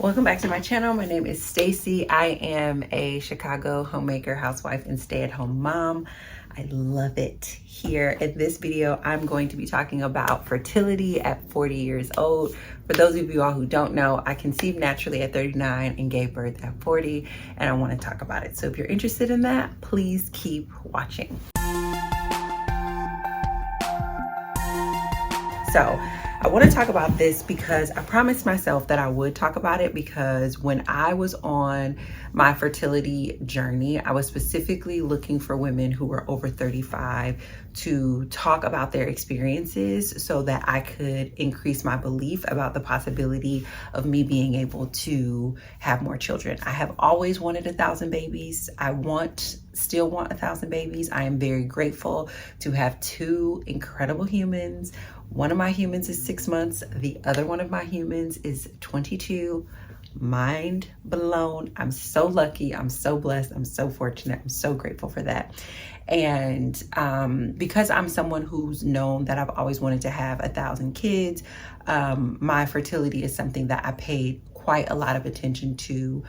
Welcome back to my channel. My name is Stacey. I am a Chicago homemaker, housewife, and stay-at-home mom. I love it. Here in this video, I'm going to be talking about fertility at 40 years old. For those of you all who don't know, I conceived naturally at 39 and gave birth at 40, and I want to talk about it. So if you're interested in that, please keep watching. So I want to talk about this because I promised myself that I would talk about it, because when I was on my fertility journey, I was specifically looking for women who were over 35 to talk about their experiences so that I could increase my belief about the possibility of me being able to have more children. I have always wanted 1,000 babies. I still want 1,000 babies. I am very grateful to have two incredible humans. One of my humans is 6 months. The other one of my humans is 22. Mind blown. I'm so lucky. I'm so blessed. I'm so fortunate. I'm so grateful for that. And because I'm someone who's known that I've always wanted to have 1,000 kids, my fertility is something that I paid quite a lot of attention to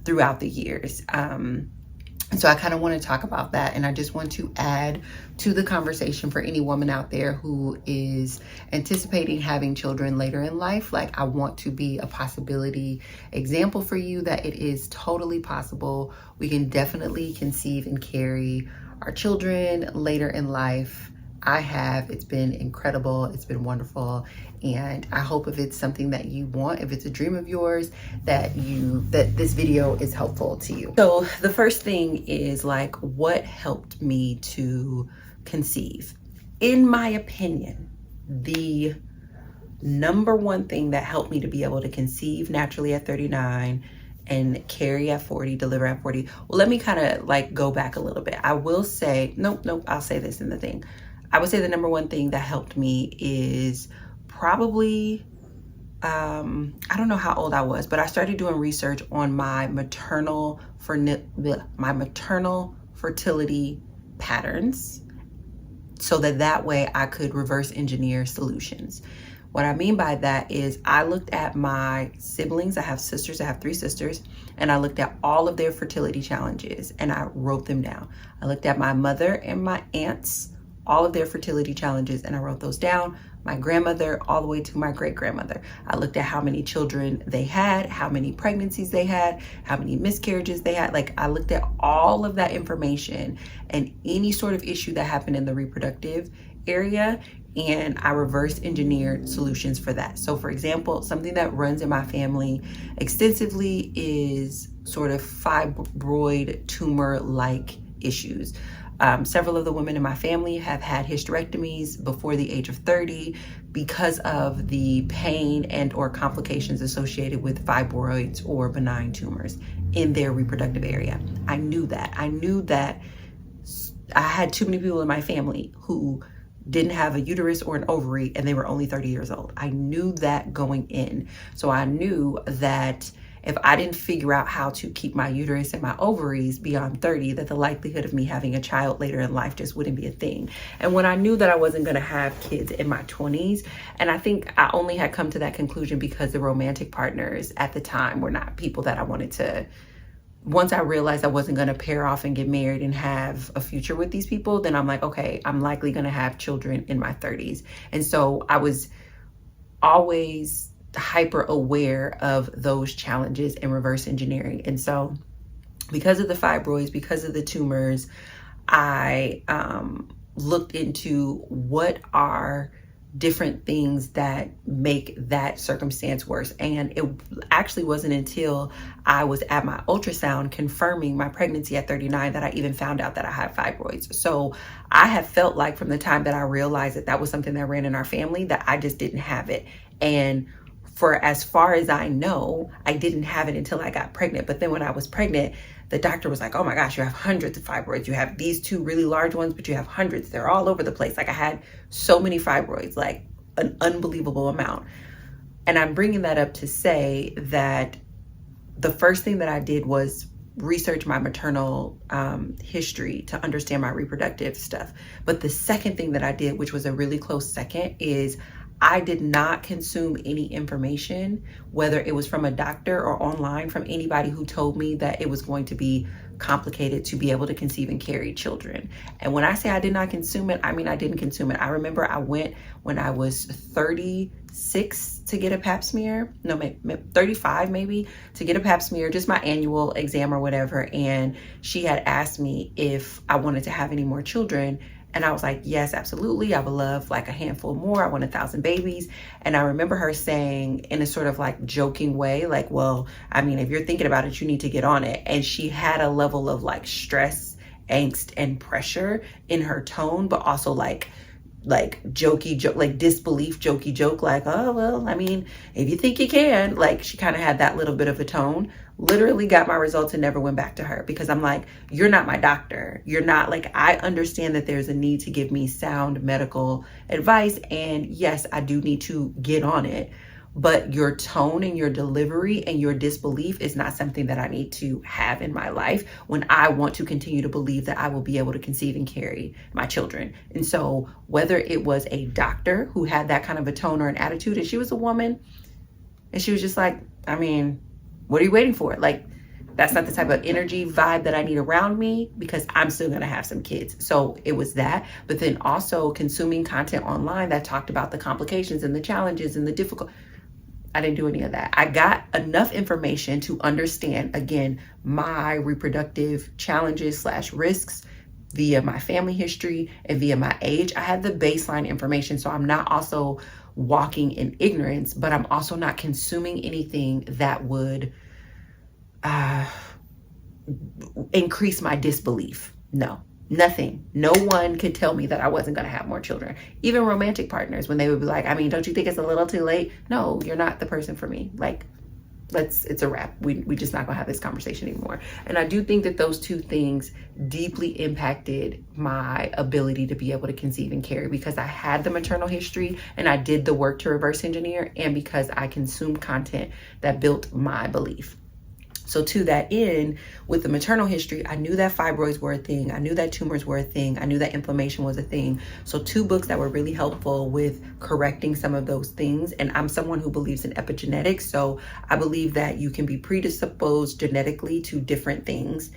throughout the years. So I kind of want to talk about that, and I just want to add to the conversation for any woman out there who is anticipating having children later in life. Like, I want to be a possibility example for you that it is totally possible. We can definitely conceive and carry our children later in life. I have. It's been incredible. It's been wonderful. And I hope if it's something that you want, if it's a dream of yours, that this video is helpful to you. So the first thing is, like, what helped me to conceive? In my opinion, the number one thing that helped me to be able to conceive naturally at 39 and carry at 40, deliver at 40. Well, let me kind of like go back a little bit. I will say, nope, I'll say this in the thing. I would say the number one thing that helped me is probably, I don't know how old I was, but I started doing research on my maternal fertility patterns, so that way I could reverse engineer solutions. What I mean by that is I looked at my siblings. I have sisters. I have 3 sisters. And I looked at all of their fertility challenges and I wrote them down. I looked at my mother and my aunts, all of their fertility challenges, and I wrote those down. My grandmother, all the way to my great-grandmother. I looked at how many children they had, how many pregnancies they had, how many miscarriages they had. Like, I looked at all of that information and any sort of issue that happened in the reproductive area, and I reverse engineered solutions for that. So for example, something that runs in my family extensively is sort of fibroid tumor-like issues. Several of the women in my family have had hysterectomies before the age of 30 because of the pain and or complications associated with fibroids or benign tumors in their reproductive area. I knew that. I knew that I had too many people in my family who didn't have a uterus or an ovary and they were only 30 years old. I knew that going in. So I knew that if I didn't figure out how to keep my uterus and my ovaries beyond 30, that the likelihood of me having a child later in life just wouldn't be a thing. And when I knew that I wasn't going to have kids in my 20s, and I think I only had come to that conclusion because the romantic partners at the time were not people that I wanted to. Once I realized I wasn't going to pair off and get married and have a future with these people, then I'm like, okay, I'm likely going to have children in my 30s. And so I was always hyper aware of those challenges and reverse engineering. And so because of the fibroids, because of the tumors, I looked into what are different things that make that circumstance worse. And it actually wasn't until I was at my ultrasound confirming my pregnancy at 39 that I even found out that I had fibroids. So I have felt like from the time that I realized that that was something that ran in our family, that I just didn't have it. And for as far as I know, I didn't have it until I got pregnant. But then when I was pregnant, the doctor was like, oh my gosh, you have hundreds of fibroids. You have these 2 really large ones, but you have hundreds. They're all over the place. Like, I had so many fibroids, like an unbelievable amount. And I'm bringing that up to say that the first thing that I did was research my maternal history to understand my reproductive stuff. But the second thing that I did, which was a really close second, is I did not consume any information, whether it was from a doctor or online from anybody who told me that it was going to be complicated to be able to conceive and carry children. And when I say I did not consume it, I mean I didn't consume it. I remember I went when I was 36 to get a pap smear, no, 35 maybe, to get a pap smear, just my annual exam or whatever. And she had asked me if I wanted to have any more children. And I was like, yes, absolutely. I would love like a handful more. I want 1,000 babies. And I remember her saying in a sort of like joking way, like, well, I mean, if you're thinking about it, you need to get on it. And she had a level of like stress, angst, and pressure in her tone, but also like jokey joke, like disbelief, jokey joke, like, oh, well, I mean, if you think you can, like she kind of had that little bit of a tone. Literally got my results and never went back to her, because I'm like, you're not my doctor. You're not, like, I understand that there's a need to give me sound medical advice. And yes, I do need to get on it. But your tone and your delivery and your disbelief is not something that I need to have in my life when I want to continue to believe that I will be able to conceive and carry my children. And so whether it was a doctor who had that kind of a tone or an attitude, and she was a woman, and she was just like, I mean, what are you waiting for? Like, that's not the type of energy vibe that I need around me, because I'm still going to have some kids. So it was that. But then also consuming content online that talked about the complications and the challenges and the difficult. I didn't do any of that. I got enough information to understand, again, my reproductive challenges / risks via my family history and via my age. I had the baseline information. So I'm not also walking in ignorance, but I'm also not consuming anything that would increase my disbelief. No, nothing. No one could tell me that I wasn't going to have more children. Even romantic partners, when they would be like, I mean, don't you think it's a little too late? No, you're not the person for me. Like, it's a wrap. We just not gonna have this conversation anymore. And I do think that those two things deeply impacted my ability to be able to conceive and carry, because I had the maternal history and I did the work to reverse engineer, and because I consumed content that built my belief. So to that end, with the maternal history, I knew that fibroids were a thing. I knew that tumors were a thing. I knew that inflammation was a thing. So 2 books that were really helpful with correcting some of those things. And I'm someone who believes in epigenetics. So I believe that you can be predisposed genetically to different things,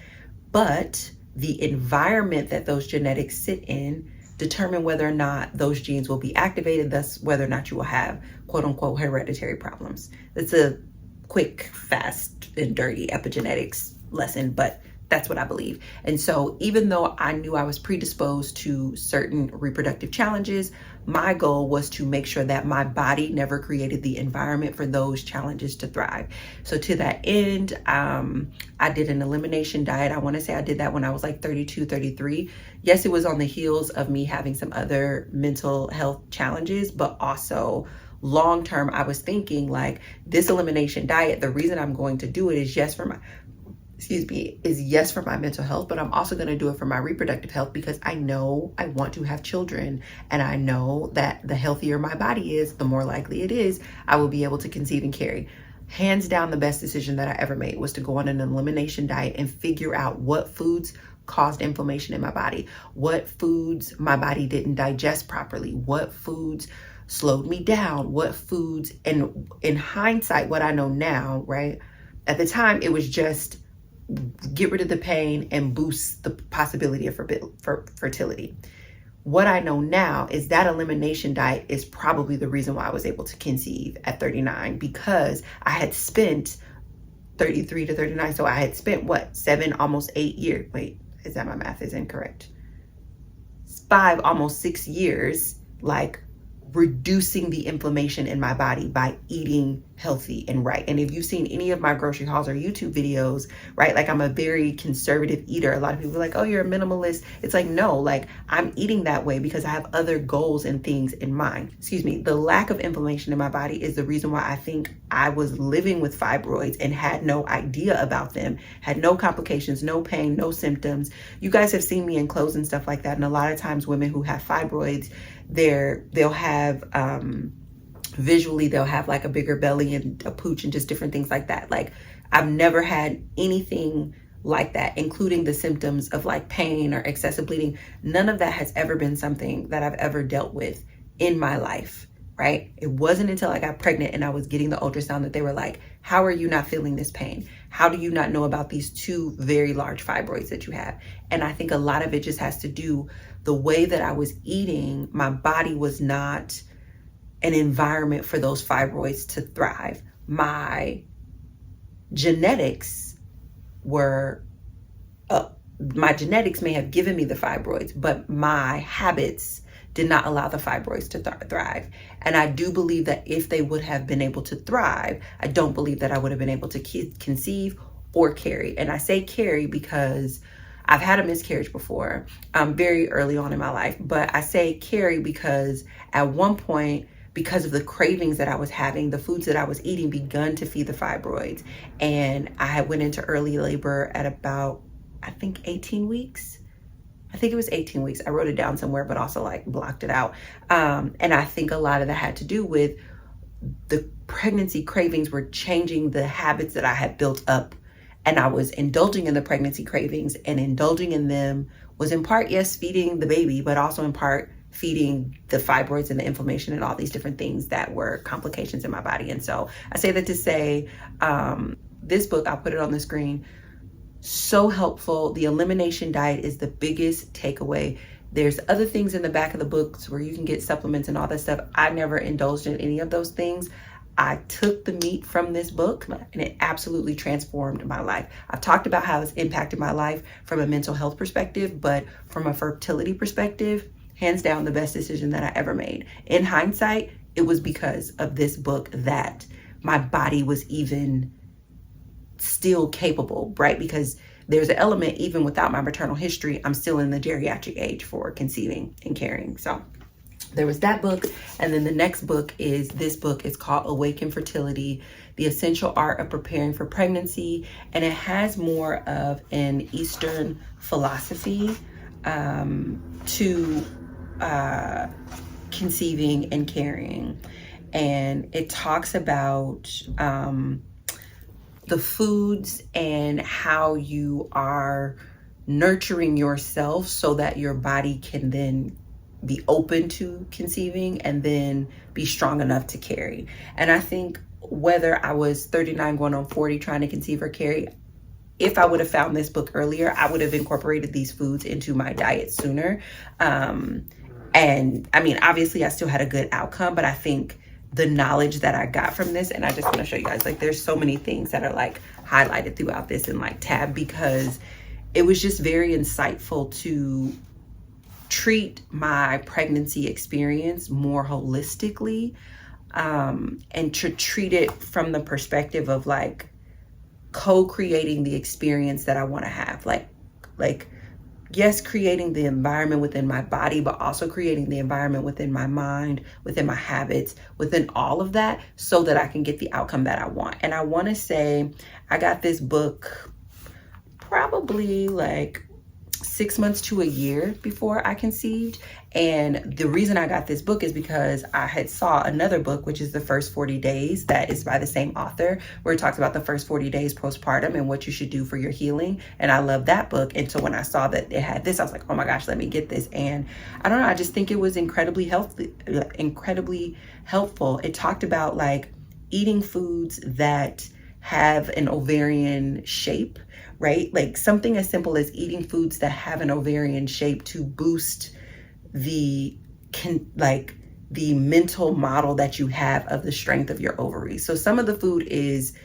but the environment that those genetics sit in determine whether or not those genes will be activated, thus whether or not you will have quote unquote hereditary problems. It's a quick, fast, and dirty epigenetics lesson, but that's what I believe. And so even though I knew I was predisposed to certain reproductive challenges, my goal was to make sure that my body never created the environment for those challenges to thrive. So to that end, I did an elimination diet. I want to say I did that when I was like 32, 33. Yes, it was on the heels of me having some other mental health challenges, but also long term, I was thinking like, this elimination diet, the reason I'm going to do it is yes for my mental health, but I'm also going to do it for my reproductive health, because I know I want to have children, and I know that the healthier my body is, the more likely it is I will be able to conceive and carry. Hands down, the best decision that I ever made was to go on an elimination diet and figure out what foods caused inflammation in my body, what foods my body didn't digest properly, what foods slowed me down, what foods, and in hindsight, what I know now, right? At the time, it was just get rid of the pain and boost the possibility of fertility. What I know now is that elimination diet is probably the reason why I was able to conceive at 39, because I had spent 33 to 39. So I had spent what, 7, almost 8 years. Wait, is that my math is incorrect? 5, almost 6 years, like reducing the inflammation in my body by eating healthy and right. And if you've seen any of my grocery hauls or YouTube videos, right, like I'm a very conservative eater. A lot of people are like, oh, you're a minimalist. It's like, no, like I'm eating that way because I have other goals and things in mind. The lack of inflammation in my body is the reason why I think I was living with fibroids and had no idea about them, had no complications, no pain, no symptoms. You guys have seen me in clothes and stuff like that. And a lot of times women who have fibroids, they'll have visually they'll have like a bigger belly and a pooch and just different things like that. Like I've never had anything like that, including the symptoms of like pain or excessive bleeding. None of that has ever been something that I've ever dealt with in my life, right? It wasn't until I got pregnant and I was getting the ultrasound that they were like, how are you not feeling this pain? How do you not know about these 2 very large fibroids that you have? And I think a lot of it just has to do the way that I was eating. My body was not an environment for those fibroids to thrive. My genetics were, my genetics may have given me the fibroids, but my habits did not allow the fibroids to thrive. And I do believe that if they would have been able to thrive, I don't believe that I would have been able to conceive or carry. And I say carry because I've had a miscarriage before, very early on in my life, but I say carry because at one point, because of the cravings that I was having, the foods that I was eating begun to feed the fibroids. And I had went into early labor at about, I think 18 weeks. I think it was 18 weeks. I wrote it down somewhere, but also like blocked it out. And I think a lot of that had to do with the pregnancy cravings were changing the habits that I had built up. And I was indulging in the pregnancy cravings, and indulging in them was in part, yes, feeding the baby, but also in part feeding the fibroids and the inflammation and all these different things that were complications in my body. And so I say that to say, this book, I'll put it on the screen, so helpful. The elimination diet is the biggest takeaway. There's other things in the back of the books where you can get supplements and all that stuff. I never indulged in any of those things. I took the meat from this book and it absolutely transformed my life. I've talked about how it's impacted my life from a mental health perspective, but from a fertility perspective, hands down the best decision that I ever made. In hindsight, it was because of this book that my body was even still capable, right? Because there's an element, even without my maternal history, I'm still in the geriatric age for conceiving and carrying. So there was that book. And then the next book is this book. It's called Awaken Fertility, The Essential Art of Preparing for Pregnancy. And it has more of an Eastern philosophy to conceiving and carrying. And it talks about the foods and how you are nurturing yourself so that your body can then be open to conceiving and then be strong enough to carry. And I think whether I was 39 going on 40 trying to conceive or carry, if I would have found this book earlier, I would have incorporated these foods into my diet sooner. And I mean, obviously I still had a good outcome, but I think the knowledge that I got from this, and I just want to show you guys, like, there's so many things that are like highlighted throughout this and like tab, because it was just very insightful to treat my pregnancy experience more holistically, and to treat it from the perspective of like co-creating the experience that I want to have. Like, yes, creating the environment within my body, but also creating the environment within my mind, within my habits, within all of that, so that I can get the outcome that I want. And I want to say I got this book probably like 6 months to a year before I conceived. And the reason I got this book is because I had saw another book, which is The First 40 Days, that is by the same author, where it talks about the first 40 days postpartum and what you should do for your healing. And I love that book. And so when I saw that it had this, I was like, oh my gosh, let me get this. And I don't know, I just think it was incredibly helpful. It talked about like eating foods that have an ovarian shape, right? Like something as simple as eating foods that have an ovarian shape to boost the mental model that you have of the strength of your ovaries. So some of the food is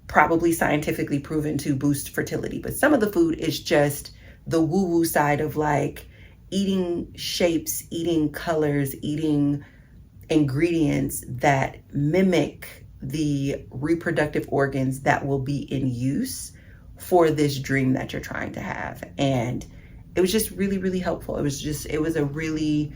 probably scientifically proven to boost fertility, but some of the food is just the woo-woo side of like eating shapes, eating colors, eating ingredients that mimic the reproductive organs that will be in use for this dream that you're trying to have. And it was just really, really helpful. It was a really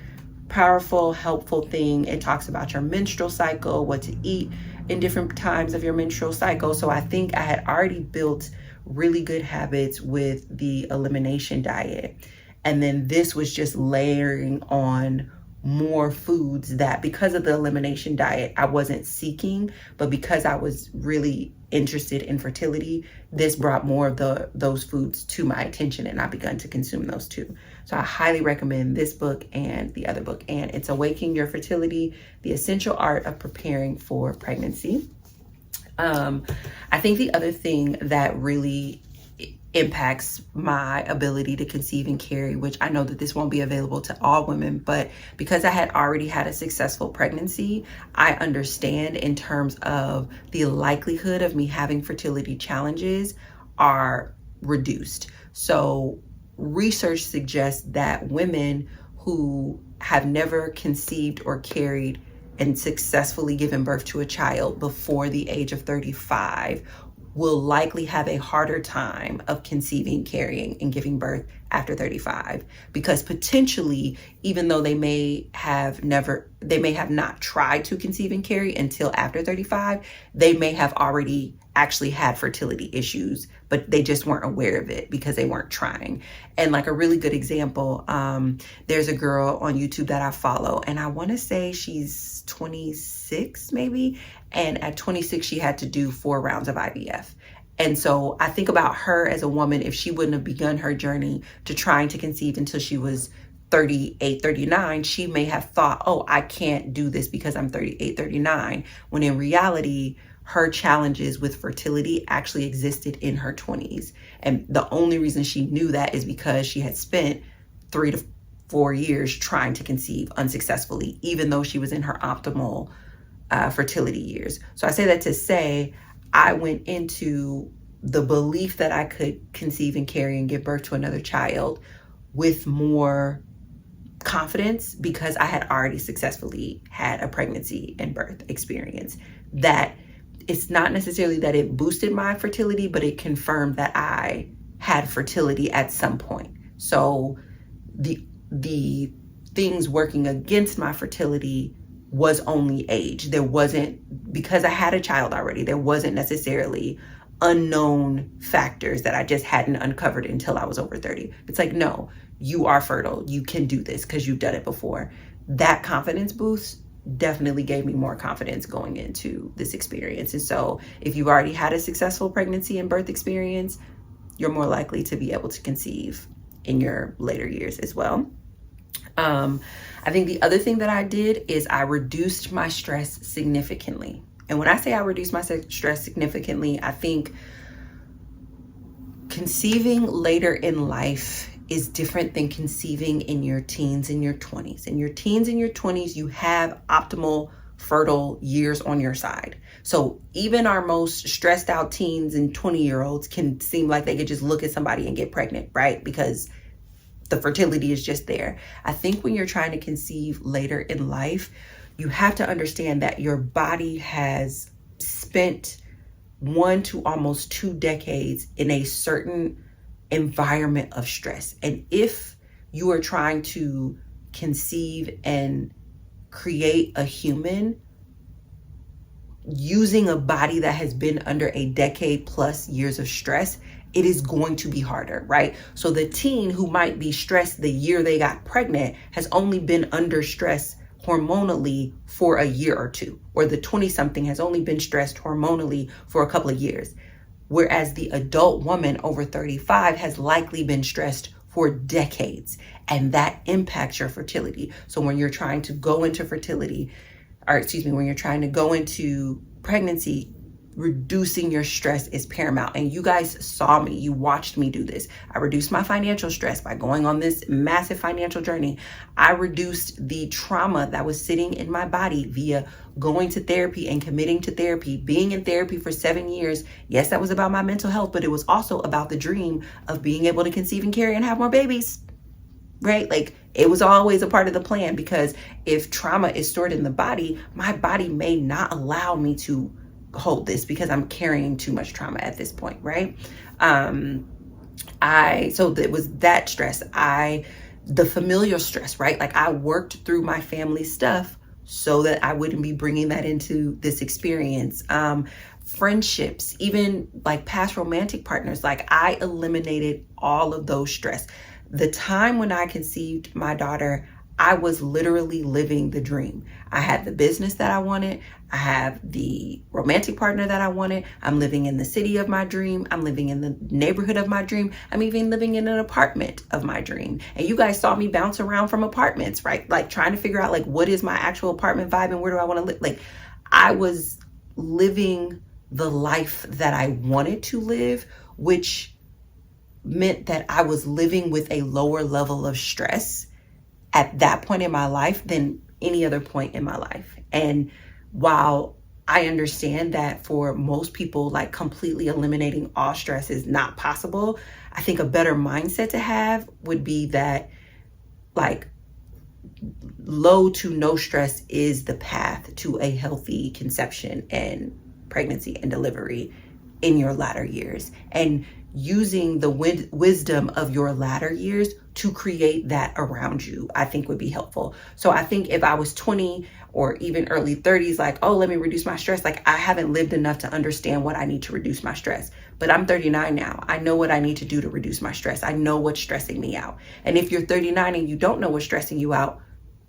powerful, helpful thing. It talks about your menstrual cycle, what to eat in different times of your menstrual cycle. So I think I had already built really good habits with the elimination diet. And then this was just layering on more foods that, because of the elimination diet, I wasn't seeking, but because I was really interested in fertility, this brought more of those foods to my attention, and I begun to consume those too. So I highly recommend this book and the other book, and it's Awakening Your Fertility, The Essential Art of Preparing for Pregnancy. I think the other thing that really impacts my ability to conceive and carry, which I know that this won't be available to all women, but because I had already had a successful pregnancy, I understand in terms of the likelihood of me having fertility challenges are reduced. So research suggests that women who have never conceived or carried and successfully given birth to a child before the age of 35 will likely have a harder time of conceiving, carrying, and giving birth after 35, because potentially, even though they may have not tried to conceive and carry until after 35, they may have already actually had fertility issues, but they just weren't aware of it because they weren't trying. And like a really good example, there's a girl on YouTube that I follow, and I want to say she's 26 maybe, and at 26 she had to do 4 rounds of IVF. And so I think about her as a woman, if she wouldn't have begun her journey to trying to conceive until she was 38, 39, she may have thought, oh, I can't do this because I'm 38, 39, when in reality, her challenges with fertility actually existed in her 20s. And the only reason she knew that is because she had spent 3 to 4 years trying to conceive unsuccessfully, even though she was in her optimal fertility years. So I say that to say, I went into the belief that I could conceive and carry and give birth to another child with more confidence because I had already successfully had a pregnancy and birth experience. That it's not necessarily that it boosted my fertility, but it confirmed that I had fertility at some point. So the things working against my fertility was only age. There wasn't, because I had a child already, there wasn't necessarily unknown factors that I just hadn't uncovered until I was over 30. It's like, no, you are fertile. You can do this because you've done it before. That confidence boost definitely gave me more confidence going into this experience. And so if you've already had a successful pregnancy and birth experience, you're more likely to be able to conceive in your later years as well. I think the other thing that I did is I reduced my stress significantly. And when I say I reduced my stress significantly, I think conceiving later in life is different than conceiving in your teens and your 20s. In your teens and your 20s, you have optimal fertile years on your side. So even our most stressed out teens and 20-year-olds can seem like they could just look at somebody and get pregnant, right? Because the fertility is just there. I think when you're trying to conceive later in life, you have to understand that your body has spent 1 to almost 2 decades in a certain environment of stress. And if you are trying to conceive and create a human using a body that has been under a decade plus years of stress, it is going to be harder, right? So the teen who might be stressed the year they got pregnant has only been under stress hormonally for a year or 2, or the 20-something has only been stressed hormonally for a couple of years. Whereas the adult woman over 35 has likely been stressed for decades, and that impacts your fertility. So when you're trying to go into when you're trying to go into pregnancy, reducing your stress is paramount. And you guys saw me, you watched me do this. I reduced my financial stress by going on this massive financial journey. I reduced the trauma that was sitting in my body via going to therapy and committing to therapy, being in therapy for 7 years. Yes, that was about my mental health, but it was also about the dream of being able to conceive and carry and have more babies, right? Like, it was always a part of the plan, because if trauma is stored in the body, my body may not allow me to hold this because I'm carrying too much trauma at this point, right? So it was that stress. The familial stress, right? Like, I worked through my family stuff so that I wouldn't be bringing that into this experience. Friendships, even like past romantic partners, like I eliminated all of those stress. The time when I conceived my daughter, I was literally living the dream. I had the business that I wanted. I have the romantic partner that I wanted. I'm living in the city of my dream. I'm living in the neighborhood of my dream. I'm even living in an apartment of my dream. And you guys saw me bounce around from apartments, right? Like trying to figure out like, what is my actual apartment vibe and where do I want to live? Like I was living the life that I wanted to live, which meant that I was living with a lower level of stress at that point in my life than any other point in my life. And while I understand that for most people, like completely eliminating all stress is not possible, I think a better mindset to have would be that like low to no stress is the path to a healthy conception and pregnancy and delivery in your latter years. And using the wisdom of your latter years to create that around you, I think would be helpful. So I think if I was 20 or even early 30s, like, oh, let me reduce my stress. Like I haven't lived enough to understand what I need to reduce my stress. But I'm 39 now. I know what I need to do to reduce my stress. I know what's stressing me out. And if you're 39 and you don't know what's stressing you out,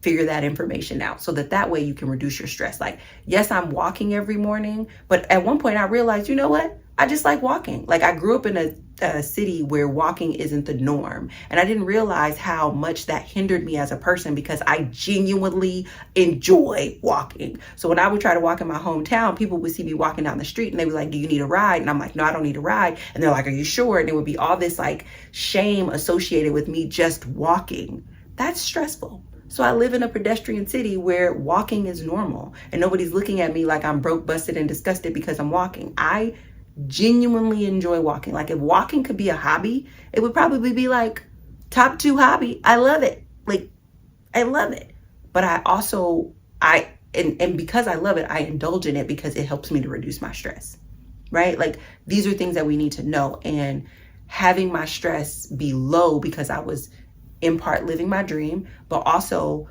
figure that information out so that way you can reduce your stress. Like, yes, I'm walking every morning, but at one point I realized, you know what? I just like walking. Like I grew up in a city where walking isn't the norm. And I didn't realize how much that hindered me as a person because I genuinely enjoy walking. So when I would try to walk in my hometown, people would see me walking down the street and they'd be like, do you need a ride? And I'm like, no, I don't need a ride. And they're like, are you sure? And it would be all this like shame associated with me just walking. That's stressful. So I live in a pedestrian city where walking is normal and nobody's looking at me like I'm broke, busted, and disgusted because I'm walking. I genuinely enjoy walking. Like if walking could be a hobby, it would probably be like top 2 hobby. I love it. Like I love it. But I also, and because I love it, I indulge in it because it helps me to reduce my stress, right? Like these are things that we need to know. And having my stress be low because I was in part living my dream, but also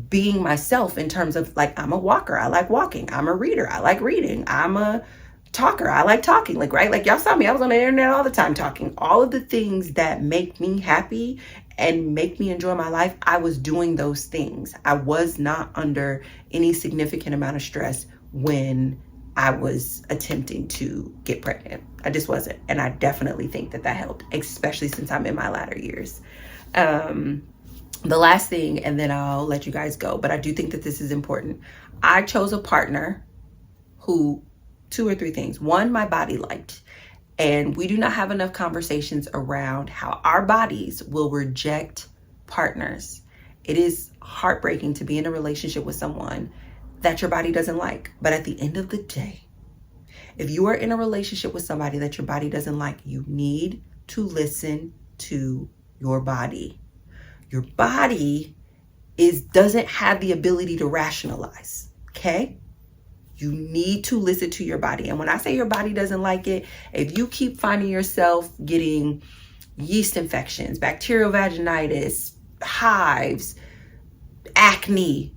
being myself in terms of like, I'm a walker. I like walking. I'm a reader. I like reading. I'm a talker. I like talking. Like, right? Like y'all saw me. I was on the internet all the time talking. All of the things that make me happy and make me enjoy my life, I was doing those things. I was not under any significant amount of stress when I was attempting to get pregnant. I just wasn't. And I definitely think that helped, especially since I'm in my latter years. The last thing, and then I'll let you guys go, but I do think that this is important. I chose a partner who 2 or 3 things. 1, my body liked. And we do not have enough conversations around how our bodies will reject partners. It is heartbreaking to be in a relationship with someone that your body doesn't like. But at the end of the day, if you are in a relationship with somebody that your body doesn't like, you need to listen to your body. Your body doesn't have the ability to rationalize, okay? You need to listen to your body. And when I say your body doesn't like it, if you keep finding yourself getting yeast infections, bacterial vaginitis, hives, acne,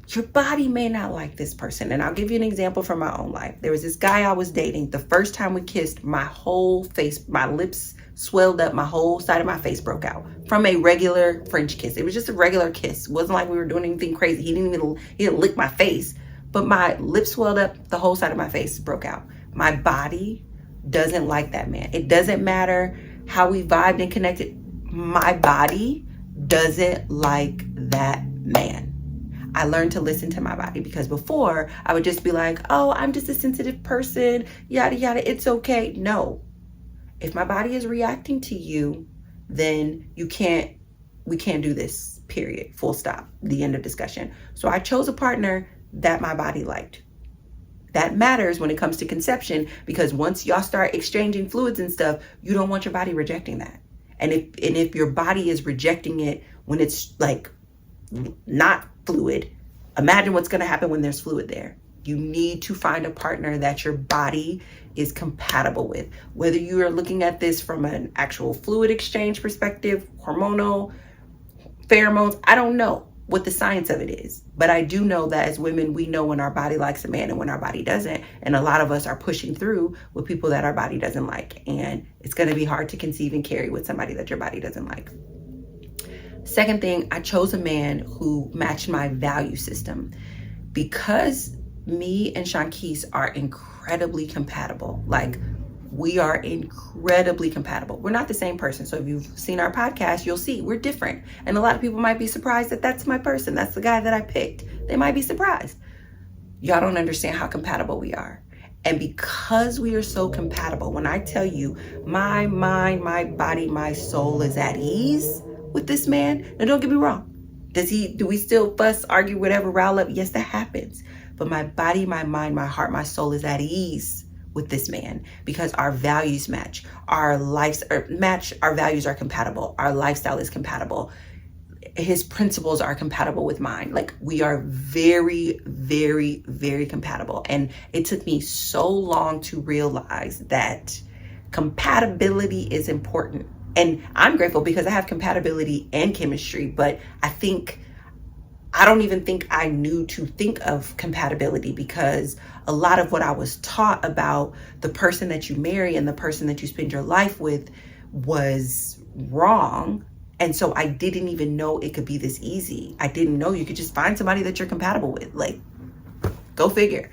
your body may not like this person. And I'll give you an example from my own life. There was this guy I was dating. The first time we kissed, my whole face, my lips swelled up, my whole side of my face broke out from a regular French kiss. It was just a regular kiss. It wasn't like we were doing anything crazy. He didn't lick my face, but my lips swelled up, the whole side of my face broke out. My body doesn't like that man. It doesn't matter how we vibed and connected. My body doesn't like that man. I learned to listen to my body because before I would just be like, oh, I'm just a sensitive person, yada, yada, it's okay. No, if my body is reacting to you, then we can't do this, period, full stop, the end of discussion. So I chose a partner that my body liked. That matters when it comes to conception because once y'all start exchanging fluids and stuff, you don't want your body rejecting that. And if your body is rejecting it when it's like not fluid, imagine what's going to happen when there's fluid there. You need to find a partner that your body is compatible with. Whether you are looking at this from an actual fluid exchange perspective, hormonal, pheromones, I don't know what the science of it is. But I do know that as women, we know when our body likes a man and when our body doesn't. And a lot of us are pushing through with people that our body doesn't like. And it's going to be hard to conceive and carry with somebody that your body doesn't like. Second thing, I chose a man who matched my value system. Because me and Shanquise are incredibly compatible. Like, we are incredibly compatible. We're not the same person. So if you've seen our podcast, you'll see we're different. And a lot of people might be surprised that that's my person. That's the guy that I picked. They might be surprised. Y'all don't understand how compatible we are. And because we are so compatible, when I tell you my mind, my body, my soul is at ease with this man, now don't get me wrong. Do we still fuss, argue, whatever, rile up? Yes, that happens. But my body, my mind, my heart, my soul is at ease with this man because our values match. Our values are compatible. Our lifestyle is compatible. His principles are compatible with mine. Like, we are very, very, very compatible. And it took me so long to realize that compatibility is important. And I'm grateful because I have compatibility and chemistry, but I don't even think I knew to think of compatibility because a lot of what I was taught about the person that you marry and the person that you spend your life with was wrong. And so I didn't even know it could be this easy. I didn't know you could just find somebody that you're compatible with. Like, go figure.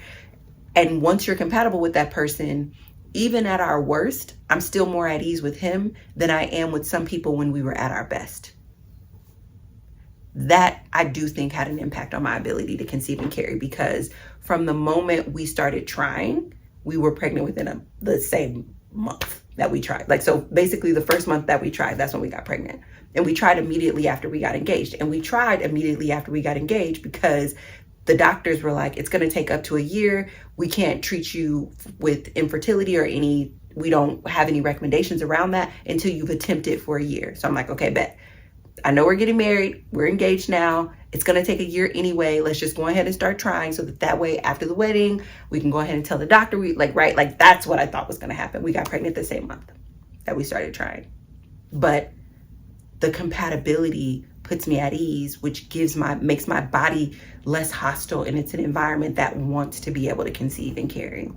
And once you're compatible with that person, even at our worst, I'm still more at ease with him than I am with some people when we were at our best. That I do think had an impact on my ability to conceive and carry, because from the moment we started trying, we were pregnant within the same month that we tried. Like, so basically the first month that we tried, that's when we got pregnant. And we tried immediately after we got engaged. And we tried immediately after we got engaged because the doctors were like, it's going to take up to a year. We can't treat you with infertility or we don't have any recommendations around that until you've attempted for a year. So I'm like, okay, bet. I know we're getting married. We're engaged now. It's going to take a year anyway. Let's just go ahead and start trying so that way after the wedding, we can go ahead and tell the doctor that's what I thought was going to happen. We got pregnant the same month that we started trying. But the compatibility puts me at ease, which makes my body less hostile, and it's an environment that wants to be able to conceive and carry.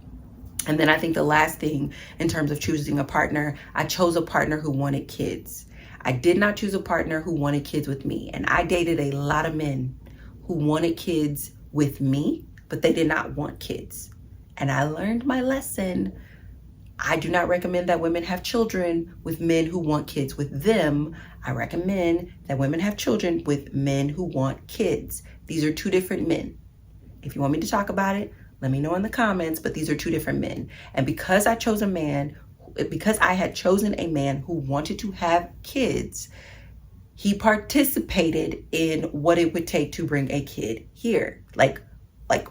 And then I think the last thing in terms of choosing a partner, I chose a partner who wanted kids. I did not choose a partner who wanted kids with me. And I dated a lot of men who wanted kids with me, but they did not want kids. And I learned my lesson. I do not recommend that women have children with men who want kids with them. I recommend that women have children with men who want kids. These are two different men. If you want me to talk about it, let me know in the comments, but these are two different men. And because I had chosen a man who wanted to have kids, he participated in what it would take to bring a kid here.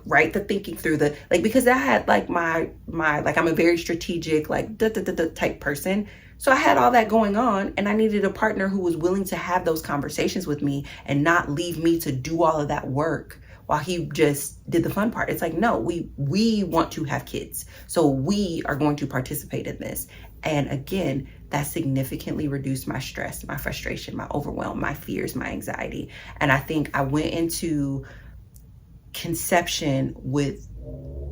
Right, the thinking through because I had I'm a very strategic, type person. So I had all that going on, and I needed a partner who was willing to have those conversations with me and not leave me to do all of that work while he just did the fun part. It's like, no, we want to have kids. So we are going to participate in this. And again, that significantly reduced my stress, my frustration, my overwhelm, my fears, my anxiety. And I think I went into conception with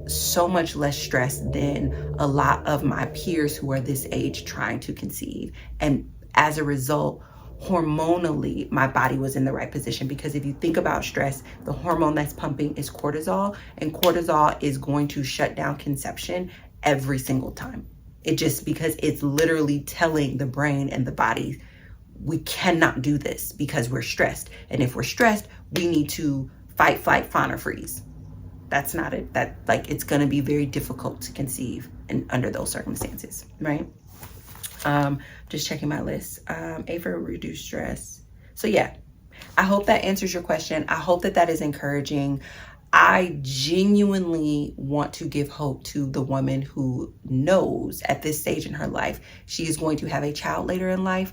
so much less stress than a lot of my peers who are this age trying to conceive. And as a result, hormonally, my body was in the right position, because if you think about stress, the hormone that's pumping is cortisol, and cortisol is going to shut down conception every single time. Because it's literally telling the brain and the body, we cannot do this because we're stressed. And if we're stressed, we need to fight, flight, fawn, or freeze. That's not it. It's going to be very difficult to conceive under those circumstances, right? Just checking my list. A for reduced stress. So yeah, I hope that answers your question. I hope that is encouraging. I genuinely want to give hope to the woman who knows at this stage in her life she is going to have a child later in life.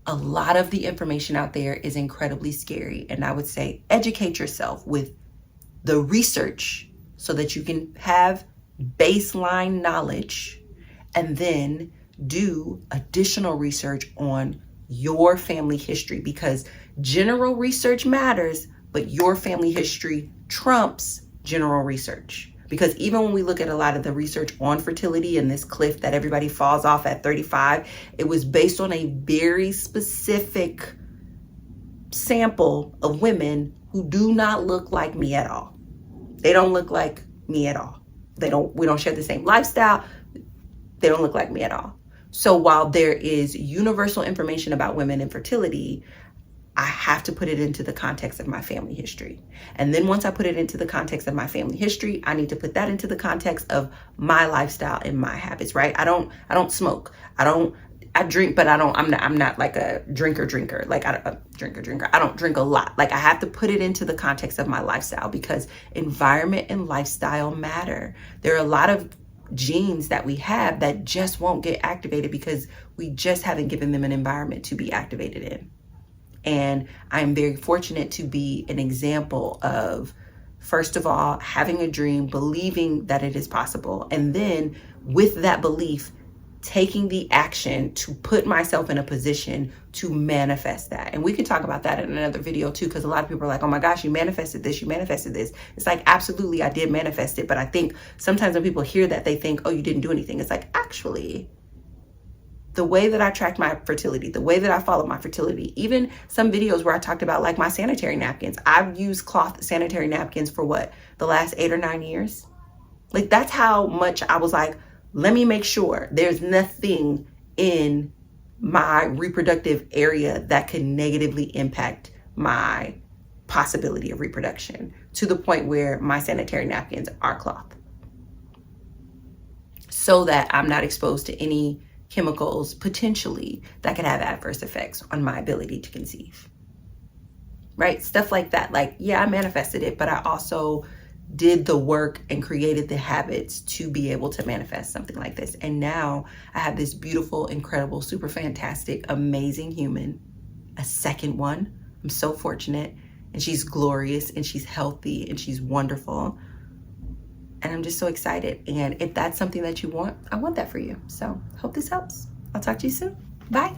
A lot of the information out there is incredibly scary, and I would say educate yourself with the research so that you can have baseline knowledge, and then do additional research on your family history, because general research matters, but your family history trumps general research. Because even when we look at a lot of the research on fertility and this cliff that everybody falls off at 35, it was based on a very specific sample of women who do not look like me at all. They don't look like me at all. We don't share the same lifestyle. They don't look like me at all. So while there is universal information about women and fertility, I have to put it into the context of my family history. And then once I put it into the context of my family history, I need to put that into the context of my lifestyle and my habits, right? I don't smoke. I drink, but I'm not like a drinker. Like a drinker. I don't drink a lot. Like I have to put it into the context of my lifestyle, because environment and lifestyle matter. There are a lot of genes that we have that just won't get activated because we just haven't given them an environment to be activated in. And I'm very fortunate to be an example of, first of all, having a dream, believing that it is possible, and then with that belief, taking the action to put myself in a position to manifest that. And we can talk about that in another video too, because a lot of people are like, oh my gosh, you manifested this. It's like, absolutely, I did manifest it. But I think sometimes when people hear that, they think, oh, you didn't do anything. It's like, actually, the way that I tracked my fertility, the way that I followed my fertility, even some videos where I talked about like my sanitary napkins. I've used cloth sanitary napkins for what, the last 8 or 9 years? Like that's how much I was like, let me make sure there's nothing in my reproductive area that could negatively impact my possibility of reproduction, to the point where my sanitary napkins are cloth, so that I'm not exposed to any chemicals potentially that could have adverse effects on my ability to conceive, right? Stuff like that. Like, yeah, I manifested it, but I also did the work and created the habits to be able to manifest something like this. And now I have this beautiful, incredible, super fantastic, amazing human, a second one. I'm so fortunate, and she's glorious, and she's healthy, and she's wonderful. And I'm just so excited. And if that's something that you want, I want that for you. So hope this helps. I'll talk to you soon. Bye.